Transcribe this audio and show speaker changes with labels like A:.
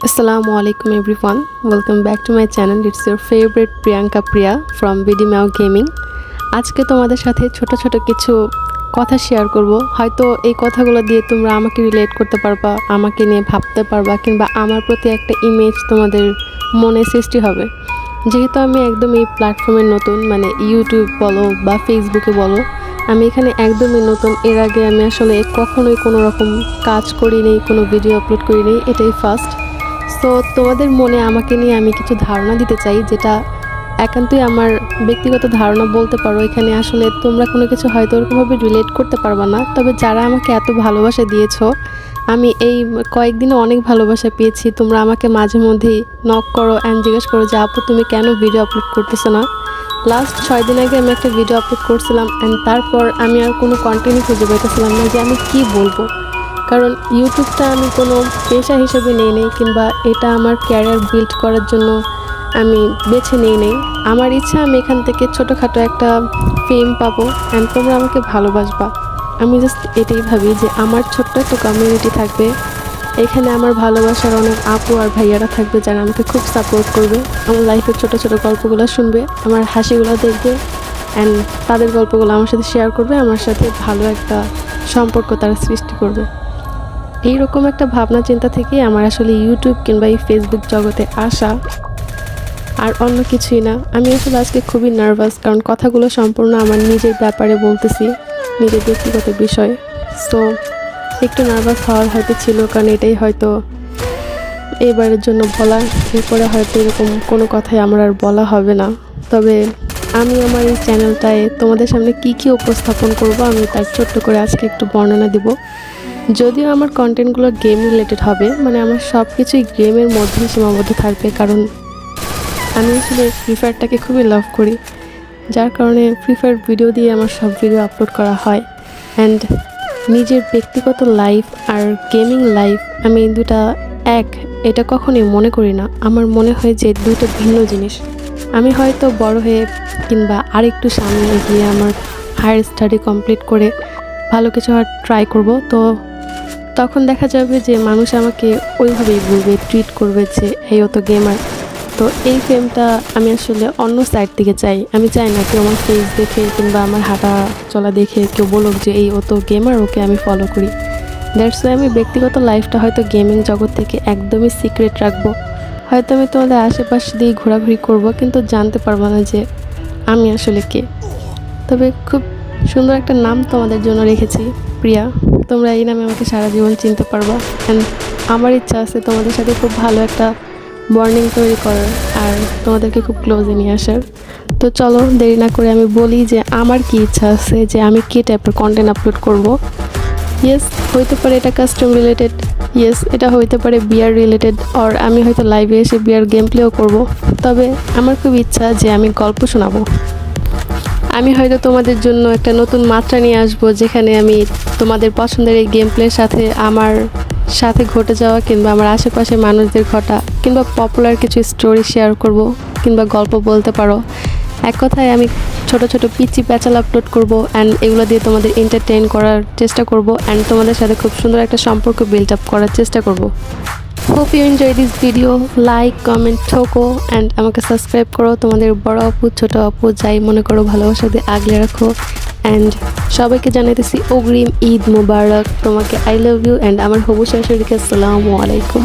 A: Assalamualaikum everyone, welcome back to my channel. It's your favorite Priyanka Priya from BD Mao Gaming. আজকে তোমাদের সাথে ছোট ছোট কিছু কথা শেয়ার করব। হয়তো এই কথাগুলো দিয়ে তোমরা আমাকে রিলেট করতে পারবা, আমাকে নিয়ে ভাবতে পারবা, কিংবা আমার প্রতি একটা ইমেজ তোমাদের মনে সৃষ্টি হবে। যেহেতু আমি একদম এই প্ল্যাটফর্মে নতুন, মানে ইউটিউব বলো বা ফেসবুকে বলো, আমি এখানে একদমই নতুন। এর আগে আমি আসলে কখনোই কোনো রকম কাজ করিনি, কোনো ভিডিও আপলোড করিনি, এটাই ফার্স্ট। সো তোমাদের মনে আমাকে নিয়ে আমি কিছু ধারণা দিতে চাই, যেটা একান্তই আমার ব্যক্তিগত ধারণা বলতে পারো। এখানে আসলে তোমরা কোনো কিছু হয়তো ওরকমভাবে রিলেট করতে পারবা না, তবে যারা আমাকে এত ভালোবাসা দিয়েছো, আমি এই কয়েকদিনে অনেক ভালোবাসা পেয়েছি। তোমরা আমাকে মাঝে মধ্যেই নক করো অ্যান্ড জিজ্ঞেস করো যে আপু তুমি কেন ভিডিও আপলোড করতেছো না। লাস্ট 6 দিন আগে আমি একটা ভিডিও আপলোড করছিলাম অ্যান্ড তারপর আমি আর কোনো কন্টেন্টই খুঁজে পেতেছিলাম না যে আমি কি বলবো। কারণ ইউটিউবটা আমি কোনো পেশা হিসেবে নেই কিংবা এটা আমার ক্যারিয়ার বিল্ড করার জন্য আমি বেছে নেই। আমার ইচ্ছা আমি এখান থেকে ছোটোখাটো একটা ফেম পাবো অ্যান্ড তোমরা আমাকে ভালোবাসবা। আমি জাস্ট এটাই ভাবি যে আমার ছোট্ট একটা কমিউনিটি থাকবে, এখানে আমার ভালোবাসার অনেক আপু আর ভাইয়ারা থাকবে যারা আমাকে খুব সাপোর্ট করবে, আমার লাইফের ছোটো ছোটো গল্পগুলো শুনবে, আমার হাসিগুলো দেখবে অ্যান্ড তাদের গল্পগুলো আমার সাথে শেয়ার করবে, আমার সাথে ভালো একটা সম্পর্ক তারা সৃষ্টি করবে। এইরকম একটা ভাবনা চিন্তা থেকে আমার আসলে ইউটিউব কিংবা এই ফেসবুক জগতে আসা, আর অন্য কিছুই না। আমি আসলে আজকে খুবই নার্ভাস, কারণ কথাগুলো সম্পূর্ণ আমার নিজের ব্যাপারে বলতেছি, নিজের ব্যক্তিগত বিষয়। সো একটু নার্ভাস হওয়ার হয়তো ছিল, কারণ এটাই হয়তো এবারের জন্য বলা, এরপরে হয়তো এরকম কোনো কথাই আমার আর বলা হবে না। তবে আমি আমার এই চ্যানেলটায় তোমাদের সামনে কি উপস্থাপন করব, আমি তার ছোট্ট করে আজকে একটু বর্ণনা দিব। যদিও আমার কন্টেন্টগুলো গেম রিলেটেড হবে, মানে আমার সব কিছুই গেমের মধ্যেই সীমাবদ্ধ থাকবে, কারণ আমি আসলে ফ্রি ফায়ারটাকে খুবই লাভ করি, যার কারণে ফ্রি ফায়ার ভিডিও দিয়ে আমার সব ভিডিও আপলোড করা হয়। অ্যান্ড নিজের ব্যক্তিগত লাইফ আর গেমিং লাইফ আমি দুটা এটা কখনোই মনে করি না। আমার মনে হয় যে দুটো ভিন্ন জিনিস। আমি হয়তো বড় হয়ে কিংবা আরেকটু সামনে গিয়ে আমার হায়ার স্টাডি কমপ্লিট করে ভালো কিছু আর ট্রাই করব, তো তখন দেখা যাবে যে মানুষ আমাকে ওইভাবেই বলবে, ট্রিট করবে যে এই ও তো গেমার। তো এই ফেমটা আমি আসলে অন্য সাইড থেকে চাই। আমি চাই না কেউ আমার ফেস দেখে কিংবা আমার হাঁটা চলা দেখে কেউ বলুক যে এই ও তো গেমার, ওকে আমি ফলো করি। দ্যাটস ওয়াই আমি ব্যক্তিগত লাইফটা হয়তো গেমিং জগৎ থেকে একদমই সিক্রেট রাখবো। হয়তো আমি তোমাদের আশেপাশে দিয়ে ঘোরাঘুরি করব, কিন্তু জানতে পারবো না যে আমি আসলে কে। তবে খুব সুন্দর একটা নাম তোমাদের জন্য রেখেছি, প্রিয়া। তোমরা এই নামে আমাকে সারা জীবন চিনতে পারবা। অ্যান্ড আমার ইচ্ছা আছে তোমাদের সাথে খুব ভালো একটা বন্ডিং তৈরি করার আর তোমাদেরকে খুব ক্লোজে নিয়ে আসার। তো চলো দেরি না করে আমি বলি যে আমার কি ইচ্ছা আছে, যে আমি কী টাইপের কন্টেন্ট আপলোড করব। ইয়েস, হইতে পারে এটা কাস্টম রিলেটেড, ইয়েস এটা হইতে পারে বিয়ার রিলেটেড, আর আমি হয়তো লাইভে এসে বিয়ার গেম প্লেও করবো। তবে আমার খুব ইচ্ছা যে আমি গল্প শোনাবো। আমি হয়তো তোমাদের জন্য একটা নতুন মাত্রা নিয়ে আসবো, যেখানে আমি তোমাদের পছন্দের এই গেম প্লের সাথে আমার সাথে ঘটে যাওয়া কিংবা আমার আশেপাশে মানুষদের ঘটা কিংবা পপুলার কিছু স্টোরি শেয়ার করব কিংবা গল্প বলতে পারো। এক কথায় আমি ছোট ছোট পিচি প্যাচাল আপলোড করব অ্যান্ড এগুলো দিয়ে তোমাদের এন্টারটেইন করার চেষ্টা করব অ্যান্ড তোমাদের সাথে খুব সুন্দর একটা সম্পর্ক বিল্ড আপ করার চেষ্টা করব। Hope you enjoy this video. Like comment ঠোকো অ্যান্ড আমাকে সাবস্ক্রাইব করো। তোমাদের বড় আপু ছোট আপু যাই মনে করো ভালোবাসা দিয়ে আগলে রাখো। অ্যান্ড সবাইকে জানাইতেছি অগ্রিম ঈদ মুবারক। তোমাকে আই লাভ ইউ অ্যান্ড আমার হবু শাশুড়িকে আসসালামু আলাইকুম।